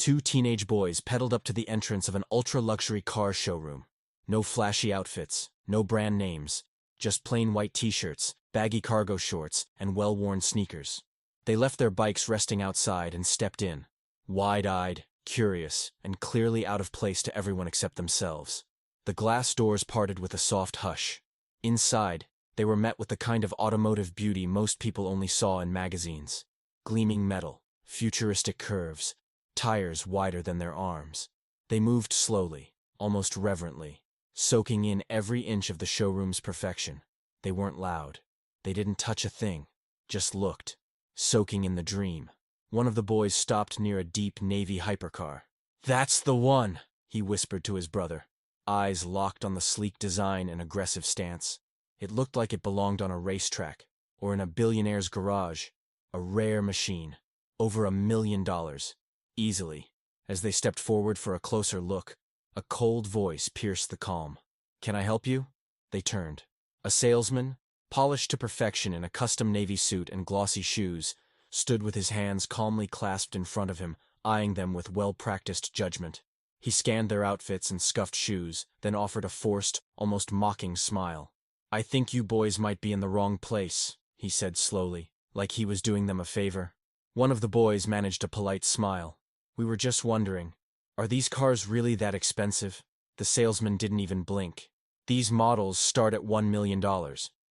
Two teenage boys pedaled up to the entrance of an ultra-luxury car showroom. No flashy outfits, no brand names, just plain white t-shirts, baggy cargo shorts, and well-worn sneakers. They left their bikes resting outside and stepped in, wide-eyed, curious, and clearly out of place to everyone except themselves. The glass doors parted with a soft hush. Inside, they were met with the kind of automotive beauty most people only saw in magazines. Gleaming metal, futuristic curves, tires wider than their arms. They moved slowly, almost reverently, soaking in every inch of the showroom's perfection. They weren't loud. They didn't touch a thing, just looked, soaking in the dream. One of the boys stopped near a deep navy hypercar. "That's the one," he whispered to his brother, eyes locked on the sleek design and aggressive stance. It looked like it belonged on a racetrack, or in a billionaire's garage. A rare machine, over $1 million, easily. As they stepped forward for a closer look, a cold voice pierced the calm. "Can I help you?" They turned. A salesman, polished to perfection in a custom navy suit and glossy shoes, stood with his hands calmly clasped in front of him, eyeing them with well-practiced judgment. He scanned their outfits and scuffed shoes, then offered a forced, almost mocking smile. "I think you boys might be in the wrong place," he said slowly, like he was doing them a favor. One of the boys managed a polite smile. "We were just wondering, are these cars really that expensive?" The salesman didn't even blink. "These models start at $1 million,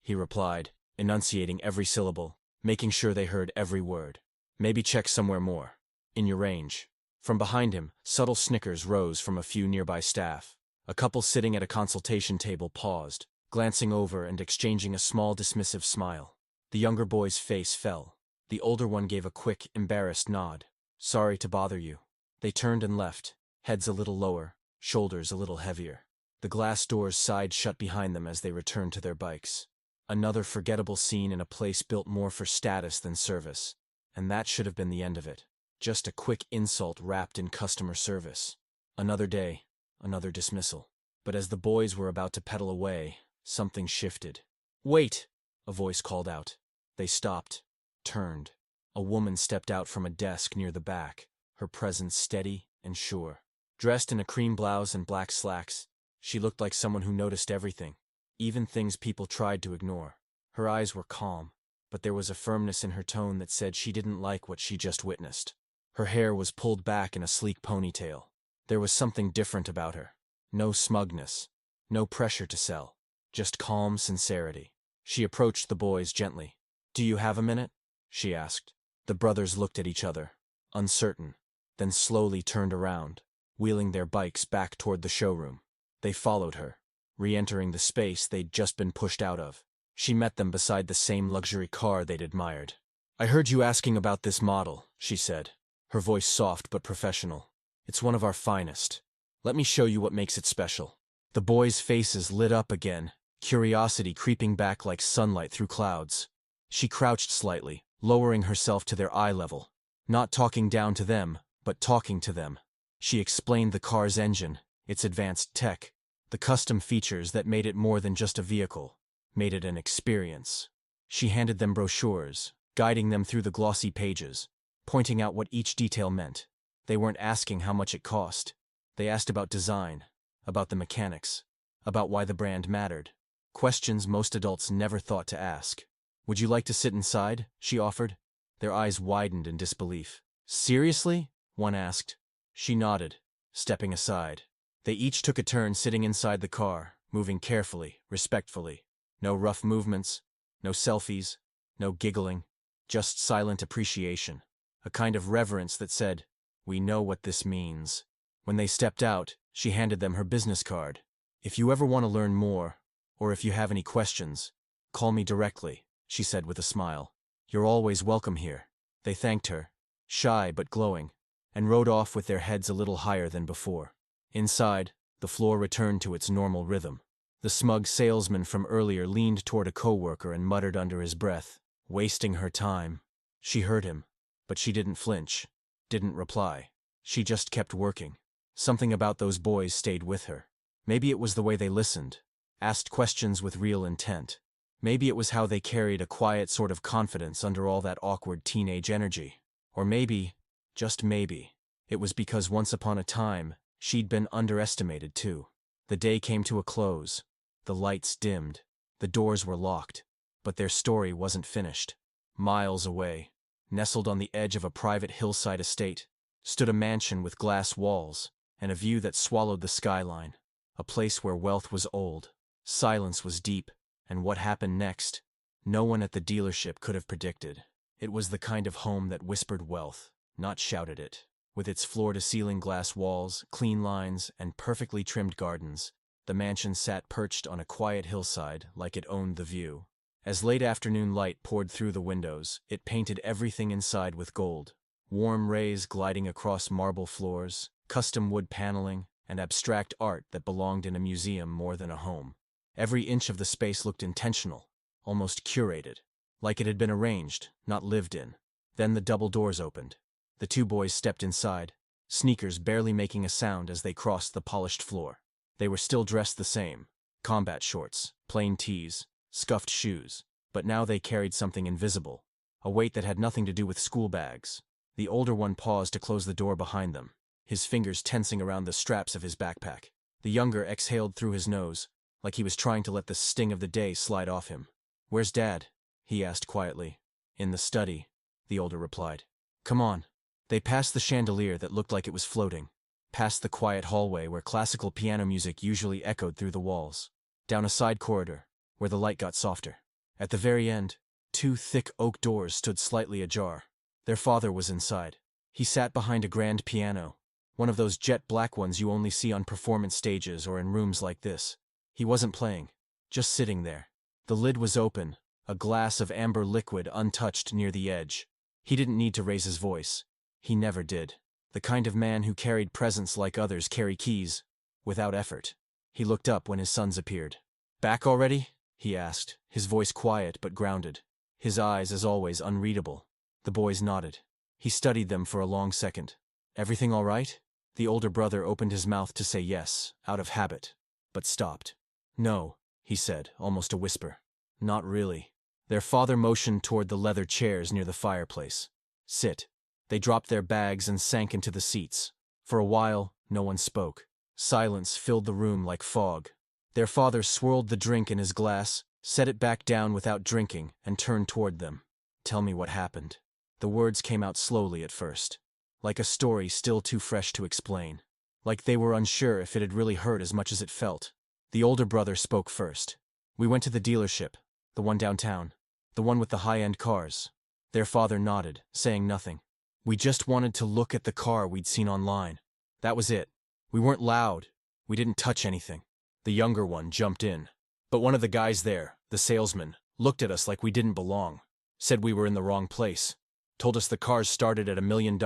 he replied, enunciating every syllable, making sure they heard every word. "Maybe check somewhere more. In your range." From behind him, subtle snickers rose from a few nearby staff. A couple sitting at a consultation table paused, glancing over and exchanging a small dismissive smile. The younger boy's face fell. The older one gave a quick, embarrassed nod. "Sorry to bother you." They turned and left, heads a little lower, shoulders a little heavier. The glass doors sighed shut behind them as they returned to their bikes. Another forgettable scene in a place built more for status than service. And that should have been the end of it. Just a quick insult wrapped in customer service. Another day, another dismissal. But as the boys were about to pedal away, something shifted. "Wait!" a voice called out. They stopped, turned. A woman stepped out from a desk near the back, her presence steady and sure. Dressed in a cream blouse and black slacks, she looked like someone who noticed everything, even things people tried to ignore. Her eyes were calm, but there was a firmness in her tone that said she didn't like what she just witnessed. Her hair was pulled back in a sleek ponytail. There was something different about her. No smugness, no pressure to sell, just calm sincerity. She approached the boys gently. "Do you have a minute?" she asked. The brothers looked at each other, uncertain, then slowly turned around, wheeling their bikes back toward the showroom. They followed her, re-entering the space they'd just been pushed out of. She met them beside the same luxury car they'd admired. "I heard you asking about this model," she said, her voice soft but professional. "It's one of our finest. Let me show you what makes it special." The boys' faces lit up again, curiosity creeping back like sunlight through clouds. She crouched slightly, lowering herself to their eye level, not talking down to them, but talking to them. She explained the car's engine, its advanced tech, the custom features that made it more than just a vehicle, made it an experience. She handed them brochures, guiding them through the glossy pages, pointing out what each detail meant. They weren't asking how much it cost. They asked about design, about the mechanics, about why the brand mattered. Questions most adults never thought to ask. "Would you like to sit inside?" she offered. Their eyes widened in disbelief. "Seriously?" one asked. She nodded, stepping aside. They each took a turn sitting inside the car, moving carefully, respectfully. No rough movements, no selfies, no giggling, just silent appreciation. A kind of reverence that said, "We know what this means." When they stepped out, she handed them her business card. "If you ever want to learn more, or if you have any questions, call me directly," she said with a smile. "You're always welcome here." They thanked her, shy but glowing, and rode off with their heads a little higher than before. Inside, the floor returned to its normal rhythm. The smug salesman from earlier leaned toward a coworker and muttered under his breath, "Wasting her time." She heard him, but she didn't flinch, didn't reply. She just kept working. Something about those boys stayed with her. Maybe it was the way they listened, asked questions with real intent. Maybe it was how they carried a quiet sort of confidence under all that awkward teenage energy. Or maybe, just maybe, It was because once upon a time, she'd been underestimated too. The day came to a close. The lights dimmed. The doors were locked. But their story wasn't finished. Miles away, nestled on the edge of a private hillside estate, stood a mansion with glass walls and a view that swallowed the skyline. A place where wealth was old, silence was deep, and what happened next, no one at the dealership could have predicted. It was the kind of home that whispered wealth, not shouted it. With its floor-to-ceiling glass walls, clean lines, and perfectly trimmed gardens, the mansion sat perched on a quiet hillside like it owned the view. As late afternoon light poured through the windows, it painted everything inside with gold. Warm rays gliding across marble floors, custom wood paneling, and abstract art that belonged in a museum more than a home. Every inch of the space looked intentional, almost curated, like it had been arranged, not lived in. Then the double doors opened. The two boys stepped inside, sneakers barely making a sound as they crossed the polished floor. They were still dressed the same: combat shorts, plain tees, scuffed shoes, but now they carried something invisible, a weight that had nothing to do with school bags. The older one paused to close the door behind them, his fingers tensing around the straps of his backpack. The younger exhaled through his nose, like he was trying to let the sting of the day slide off him. "Where's Dad?" he asked quietly. "In the study," the older replied. "Come on." They passed the chandelier that looked like it was floating, past the quiet hallway where classical piano music usually echoed through the walls, down a side corridor, where the light got softer. At the very end, two thick oak doors stood slightly ajar. Their father was inside. He sat behind a grand piano, one of those jet black ones you only see on performance stages or in rooms like this. He wasn't playing, just sitting there. The lid was open, a glass of amber liquid untouched near the edge. He didn't need to raise his voice. He never did. The kind of man who carried presents like others carry keys, without effort. He looked up when his sons appeared. "Back already?" he asked, his voice quiet but grounded. His eyes, as always, unreadable. The boys nodded. He studied them for a long second. "Everything all right?" The older brother opened his mouth to say yes, out of habit, but stopped. "No," he said, almost a whisper. "Not really." Their father motioned toward the leather chairs near the fireplace. "Sit." They dropped their bags and sank into the seats. For a while, no one spoke. Silence filled the room like fog. Their father swirled the drink in his glass, set it back down without drinking, and turned toward them. "Tell me what happened." The words came out slowly at first, like a story still too fresh to explain. Like they were unsure if it had really hurt as much as it felt. The older brother spoke first. "We went to the dealership, the one downtown, the one with the high-end cars." Their father nodded, saying nothing. "We just wanted to look at the car we'd seen online. That was it. We weren't loud. We didn't touch anything." The younger one jumped in. "But one of the guys there, the salesman, looked at us like we didn't belong. Said we were in the wrong place. Told us the cars started at $1 million.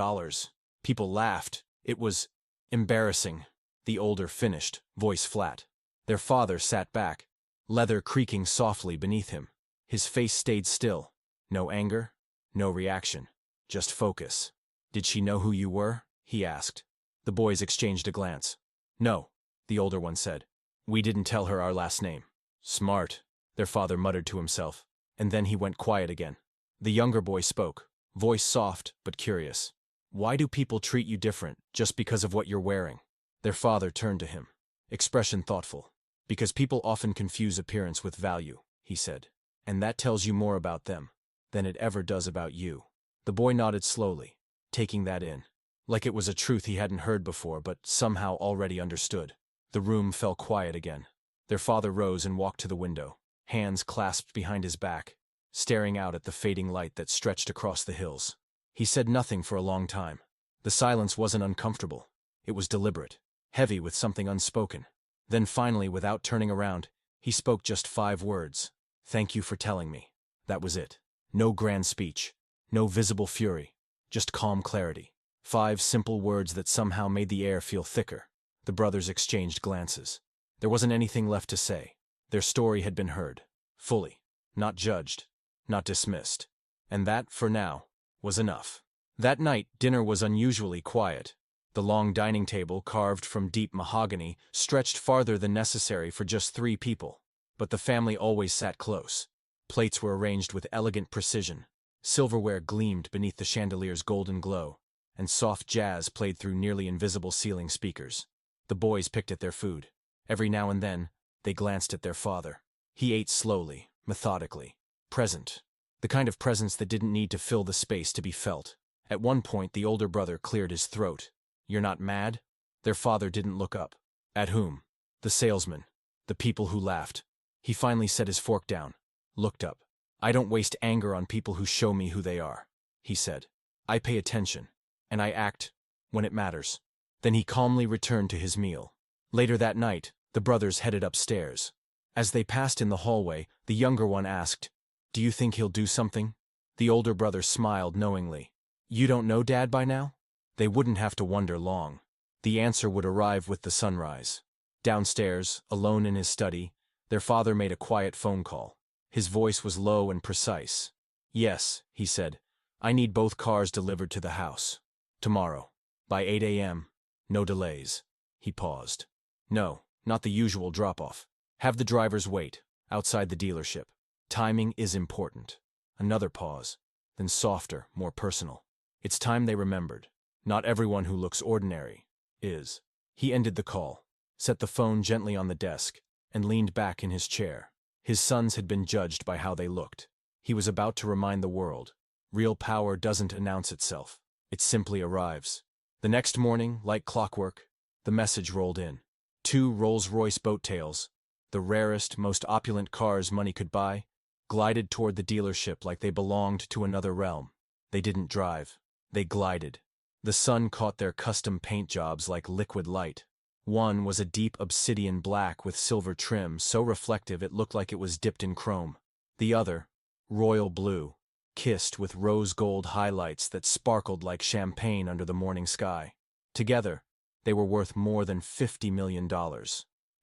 People laughed. It was embarrassing." The older finished, voice flat. Their father sat back, leather creaking softly beneath him. His face stayed still. No anger, no reaction. Just focus. "Did she know who you were?" he asked. The boys exchanged a glance. "No," the older one said. "We didn't tell her our last name." "Smart," their father muttered to himself, and then he went quiet again. The younger boy spoke, voice soft but curious. "Why do people treat you different just because of what you're wearing?" Their father turned to him, expression thoughtful. "Because people often confuse appearance with value," he said. "And that tells you more about them than it ever does about you." The boy nodded slowly, taking that in, like it was a truth he hadn't heard before but somehow already understood. The room fell quiet again. Their father rose and walked to the window, hands clasped behind his back, staring out at the fading light that stretched across the hills. He said nothing for a long time. The silence wasn't uncomfortable. It was deliberate, heavy with something unspoken. Then finally, without turning around, he spoke just 5 words. "Thank you for telling me." That was it. No grand speech. No visible fury, just calm clarity. 5 simple words that somehow made the air feel thicker. The brothers exchanged glances. There wasn't anything left to say. Their story had been heard, fully, not judged, not dismissed. And that, for now, was enough. That night, dinner was unusually quiet. The long dining table, carved from deep mahogany, stretched farther than necessary for just 3 people. But the family always sat close. Plates were arranged with elegant precision. Silverware gleamed beneath the chandelier's golden glow, and soft jazz played through nearly invisible ceiling speakers. The boys picked at their food. Every now and then, they glanced at their father. He ate slowly, methodically, present. The kind of presence that didn't need to fill the space to be felt. At one point, the older brother cleared his throat. "You're not mad?" Their father didn't look up. At whom? The salesman. The people who laughed. He finally set his fork down, looked up. "I don't waste anger on people who show me who they are," he said. "I pay attention, and I act when it matters." Then he calmly returned to his meal. Later that night, the brothers headed upstairs. As they passed in the hallway, the younger one asked, "Do you think he'll do something?" The older brother smiled knowingly. "You don't know Dad by now?" They wouldn't have to wonder long. The answer would arrive with the sunrise. Downstairs, alone in his study, their father made a quiet phone call. His voice was low and precise. "Yes," he said, "I need both cars delivered to the house. Tomorrow. By 8 a.m. No delays." He paused. "No, not the usual drop-off. Have the drivers wait, outside the dealership. Timing is important." Another pause, then softer, more personal. "It's time they remembered. Not everyone who looks ordinary is." He ended the call, set the phone gently on the desk, and leaned back in his chair. His sons had been judged by how they looked. He was about to remind the world, real power doesn't announce itself. It simply arrives. The next morning, like clockwork, the message rolled in. 2 Rolls-Royce Boat Tails, the rarest, most opulent cars money could buy, glided toward the dealership like they belonged to another realm. They didn't drive. They glided. The sun caught their custom paint jobs like liquid light. One was a deep obsidian black with silver trim so reflective it looked like it was dipped in chrome. The other, royal blue, kissed with rose gold highlights that sparkled like champagne under the morning sky. Together, they were worth more than $50 million.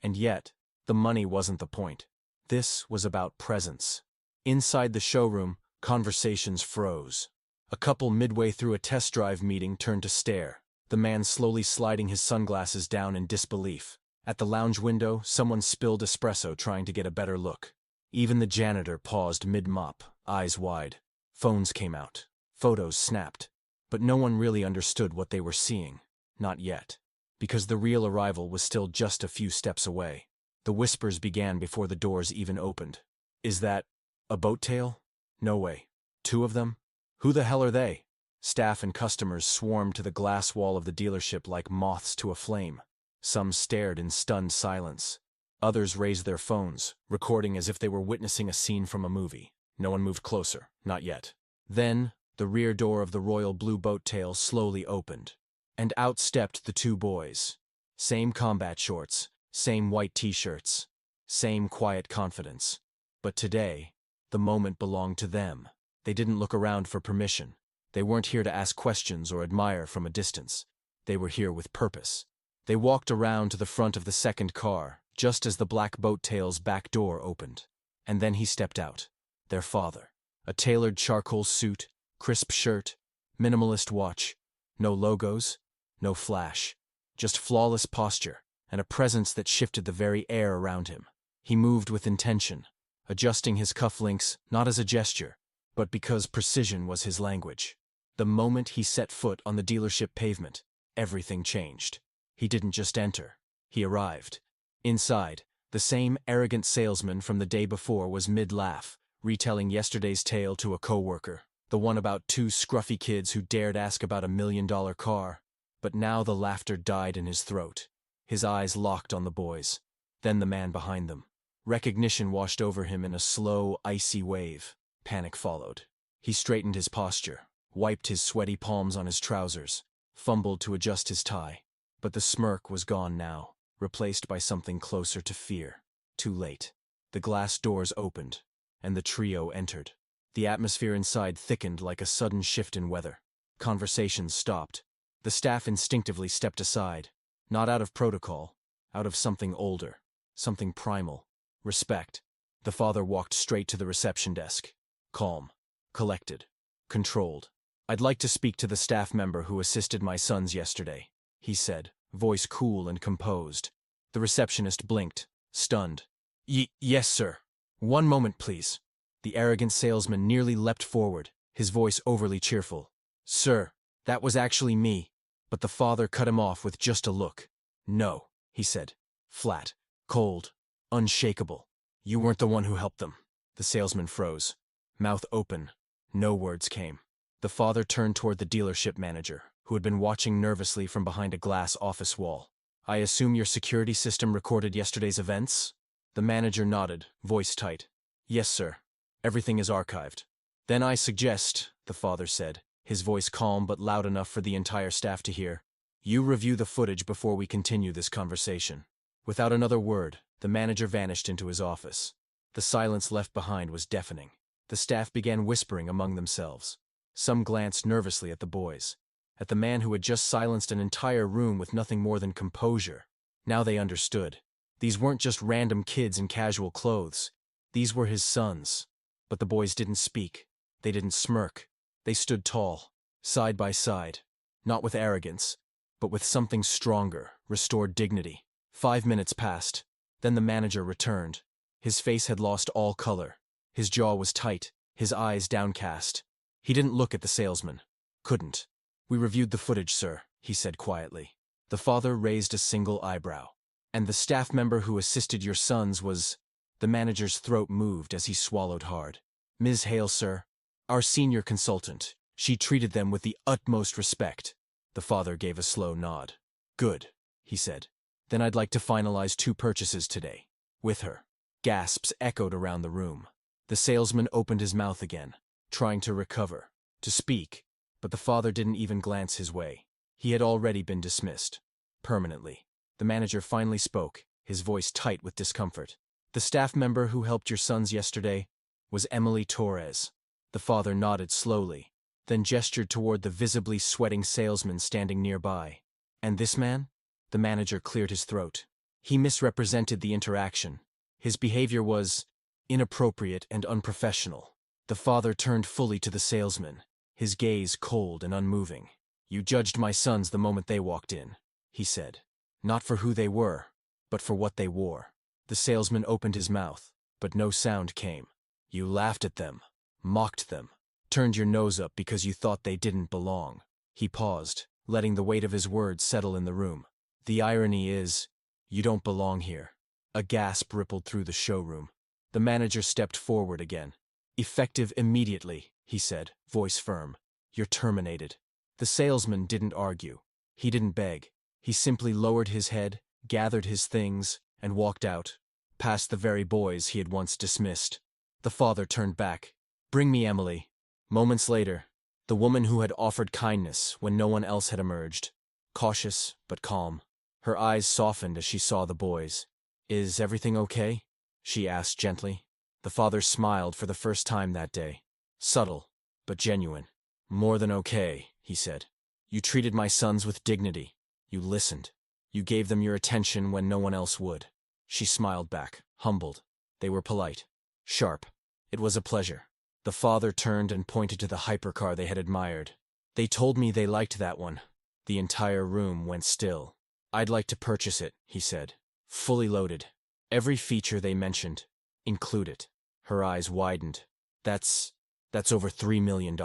And yet, the money wasn't the point. This was about presence. Inside the showroom, conversations froze. A couple midway through a test drive meeting turned to stare, the man slowly sliding his sunglasses down in disbelief. At the lounge window, someone spilled espresso trying to get a better look. Even the janitor paused mid-mop, eyes wide. Phones came out. Photos snapped. But no one really understood what they were seeing. Not yet. Because the real arrival was still just a few steps away. The whispers began before the doors even opened. "Is that a boat tail? No way. 2 of them? Who the hell are they?" Staff and customers swarmed to the glass wall of the dealership like moths to a flame. Some stared in stunned silence. Others raised their phones, recording as if they were witnessing a scene from a movie. No one moved closer, not yet. Then, the rear door of the royal blue boat tail slowly opened. And out stepped the 2 boys. Same combat shorts, same white t-shirts, same quiet confidence. But today, the moment belonged to them. They didn't look around for permission. They weren't here to ask questions or admire from a distance. They were here with purpose. They walked around to the front of the second car, just as the black boat tail's back door opened. And then he stepped out. Their father. A tailored charcoal suit, crisp shirt, minimalist watch. No logos, no flash. Just flawless posture, and a presence that shifted the very air around him. He moved with intention, adjusting his cufflinks not as a gesture, but because precision was his language. The moment he set foot on the dealership pavement, everything changed. He didn't just enter. He arrived. Inside, the same arrogant salesman from the day before was mid-laugh, retelling yesterday's tale to a coworker, the one about 2 scruffy kids who dared ask about a $1 million car. But now the laughter died in his throat. His eyes locked on the boys, then the man behind them. Recognition washed over him in a slow, icy wave. Panic followed. He straightened his posture, wiped his sweaty palms on his trousers, fumbled to adjust his tie. But the smirk was gone now, replaced by something closer to fear. Too late. The glass doors opened, and the trio entered. The atmosphere inside thickened like a sudden shift in weather. Conversations stopped. The staff instinctively stepped aside, not out of protocol, out of something older, something primal. Respect. The father walked straight to the reception desk. Calm, collected, controlled. "I'd like to speak to the staff member who assisted my sons yesterday," he said, voice cool and composed. The receptionist blinked, stunned. Yes, sir. One moment, please." The arrogant salesman nearly leapt forward, his voice overly cheerful. "Sir, That was actually me. But the father cut him off with just a look. No, he said. Flat, cold, unshakable. You weren't the one who helped them. The salesman froze. Mouth open. No words came. The father turned toward the dealership manager, who had been watching nervously from behind a glass office wall. I assume your security system recorded yesterday's events? The manager nodded, voice tight. Yes, sir. Everything is archived. Then I suggest, the father said, his voice calm but loud enough for the entire staff to hear, you review the footage before we continue this conversation. Without another word, the manager vanished into his office. The silence left behind was deafening. The staff began whispering among themselves. Some glanced nervously at the boys, at the man who had just silenced an entire room with nothing more than composure. Now they understood. These weren't just random kids in casual clothes. These were his sons. But the boys didn't speak. They didn't smirk. They stood tall, side by side, not with arrogance, but with something stronger, restored dignity. 5 minutes passed. Then the manager returned. His face had lost all color. His jaw was tight, his eyes downcast. He didn't look at the salesman. Couldn't. We reviewed the footage, sir, he said quietly. The father raised a single eyebrow. And the staff member who assisted your sons was... The manager's throat moved as he swallowed hard. Ms. Hale, sir. Our senior consultant. She treated them with the utmost respect. The father gave a slow nod. Good, he said. Then I'd like to finalize 2 purchases today. With her. Gasps echoed around the room. The salesman opened his mouth again, trying to recover, to speak, but the father didn't even glance his way. He had already been dismissed. Permanently. The manager finally spoke, his voice tight with discomfort. The staff member who helped your sons yesterday was Emily Torres. The father nodded slowly, then gestured toward the visibly sweating salesman standing nearby. And this man? The manager cleared his throat. He misrepresented the interaction. His behavior was inappropriate and unprofessional. The father turned fully to the salesman, his gaze cold and unmoving. You judged my sons the moment they walked in, he said. Not for who they were, but for what they wore. The salesman opened his mouth, but no sound came. You laughed at them, mocked them, turned your nose up because you thought they didn't belong. He paused, letting the weight of his words settle in the room. The irony is, you don't belong here. A gasp rippled through the showroom. The manager stepped forward again. Effective immediately, he said, voice firm. You're terminated. The salesman didn't argue. He didn't beg. He simply lowered his head, gathered his things, and walked out, past the very boys he had once dismissed. The father turned back. Bring me Emily. Moments later, the woman who had offered kindness when no one else had emerged, cautious but calm. Her eyes softened as she saw the boys. Is everything okay? She asked gently. The father smiled for the first time that day. Subtle, but genuine. More than okay, he said. You treated my sons with dignity. You listened. You gave them your attention when no one else would. She smiled back, humbled. They were polite. Sharp. It was a pleasure. The father turned and pointed to the hypercar they had admired. They told me they liked that one. The entire room went still. I'd like to purchase it, he said. Fully loaded. Every feature they mentioned. Include it. Her eyes widened. That's over $3 million.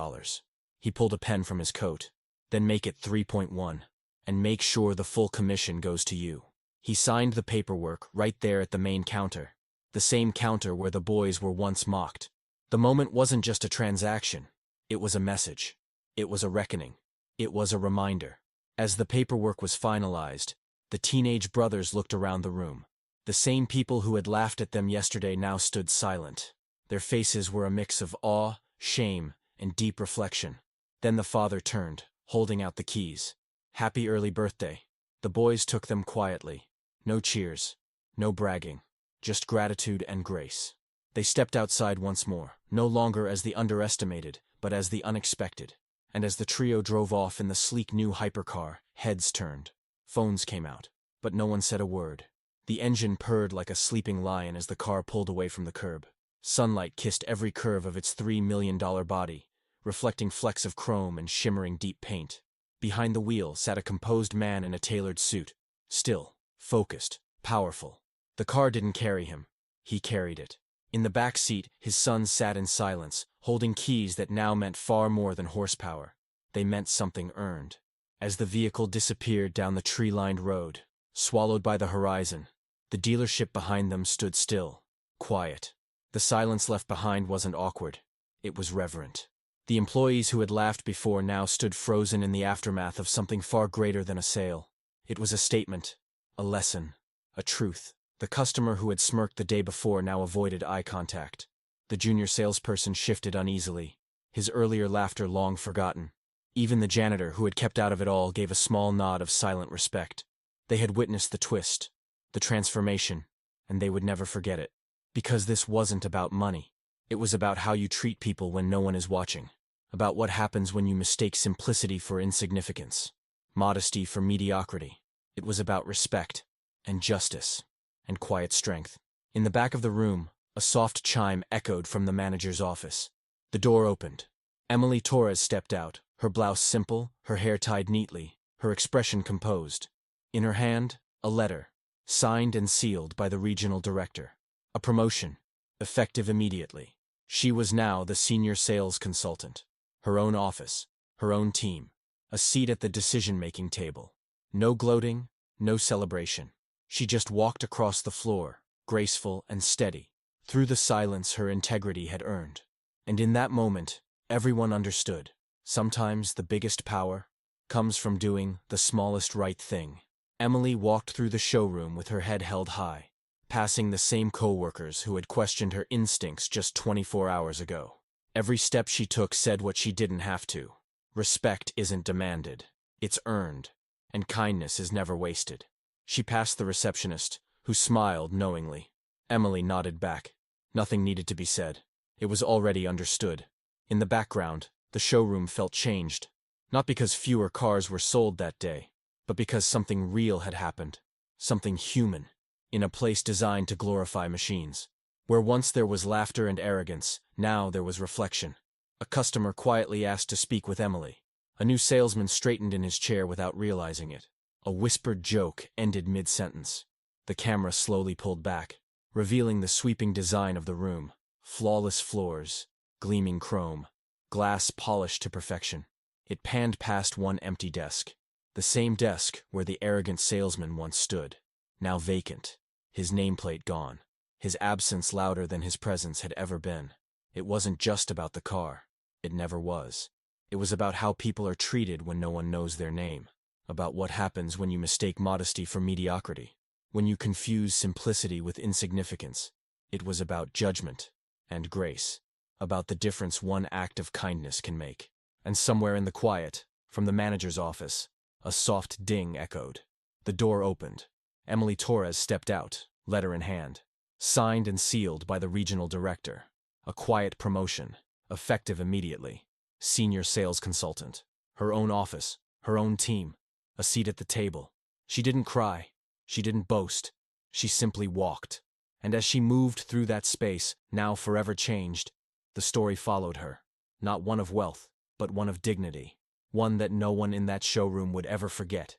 He pulled a pen from his coat. Then make it 3.1. And make sure the full commission goes to you. He signed the paperwork right there at the main counter. The same counter where the boys were once mocked. The moment wasn't just a transaction. It was a message. It was a reckoning. It was a reminder. As the paperwork was finalized, the teenage brothers looked around the room. The same people who had laughed at them yesterday now stood silent. Their faces were a mix of awe, shame, and deep reflection. Then the father turned, holding out the keys. Happy early birthday. The boys took them quietly. No cheers. No bragging. Just gratitude and grace. They stepped outside once more, no longer as the underestimated, but as the unexpected. And as the trio drove off in the sleek new hypercar, heads turned. Phones came out, but no one said a word. The engine purred like a sleeping lion as the car pulled away from the curb. Sunlight kissed every curve of its $3 million body, reflecting flecks of chrome and shimmering deep paint. Behind the wheel sat a composed man in a tailored suit. Still, focused, powerful. The car didn't carry him. He carried it. In the back seat, his sons sat in silence, holding keys that now meant far more than horsepower. They meant something earned. As the vehicle disappeared down the tree-lined road, swallowed by the horizon, the dealership behind them stood still, quiet. The silence left behind wasn't awkward. It was reverent. The employees who had laughed before now stood frozen in the aftermath of something far greater than a sale. It was a statement, a lesson, a truth. The customer who had smirked the day before now avoided eye contact. The junior salesperson shifted uneasily, his earlier laughter long forgotten. Even the janitor, who had kept out of it all, gave a small nod of silent respect. They had witnessed the twist, the transformation, and they would never forget it. Because this wasn't about money. It was about how you treat people when no one is watching. About what happens when you mistake simplicity for insignificance, modesty for mediocrity. It was about respect, and justice, and quiet strength. In the back of the room, a soft chime echoed from the manager's office. The door opened. Emily Torres stepped out, her blouse simple, her hair tied neatly, her expression composed. In her hand, a letter, signed and sealed by the regional director. A promotion, effective immediately. She was now the senior sales consultant. Her own office, her own team, a seat at the decision-making table. No gloating, no celebration. She just walked across the floor, graceful and steady, through the silence her integrity had earned. And in that moment, everyone understood. Sometimes the biggest power comes from doing the smallest right thing. Emily walked through the showroom with her head held high, passing the same co-workers who had questioned her instincts just 24 hours ago. Every step she took said what she didn't have to. Respect isn't demanded, it's earned, and kindness is never wasted. She passed the receptionist, who smiled knowingly. Emily nodded back. Nothing needed to be said. It was already understood. In the background, the showroom felt changed. Not because fewer cars were sold that day, but because something real had happened. Something human. In a place designed to glorify machines. Where once there was laughter and arrogance, now there was reflection. A customer quietly asked to speak with Emily. A new salesman straightened in his chair without realizing it. A whispered joke ended mid-sentence. The camera slowly pulled back, revealing the sweeping design of the room. Flawless floors, gleaming chrome, glass polished to perfection. It panned past one empty desk. The same desk where the arrogant salesman once stood. Now vacant, his nameplate gone. His absence louder than his presence had ever been. It wasn't just about the car. It never was. It was about how people are treated when no one knows their name. About what happens when you mistake modesty for mediocrity. When you confuse simplicity with insignificance. It was about judgment and grace. About the difference one act of kindness can make. And somewhere in the quiet, from the manager's office, a soft ding echoed. The door opened. Emily Torres stepped out, letter in hand. Signed and sealed by the regional director. A quiet promotion, effective immediately. Senior sales consultant. Her own office, her own team. A seat at the table. She didn't cry. She didn't boast. She simply walked. And as she moved through that space, now forever changed, the story followed her. Not one of wealth, but one of dignity. One that no one in that showroom would ever forget.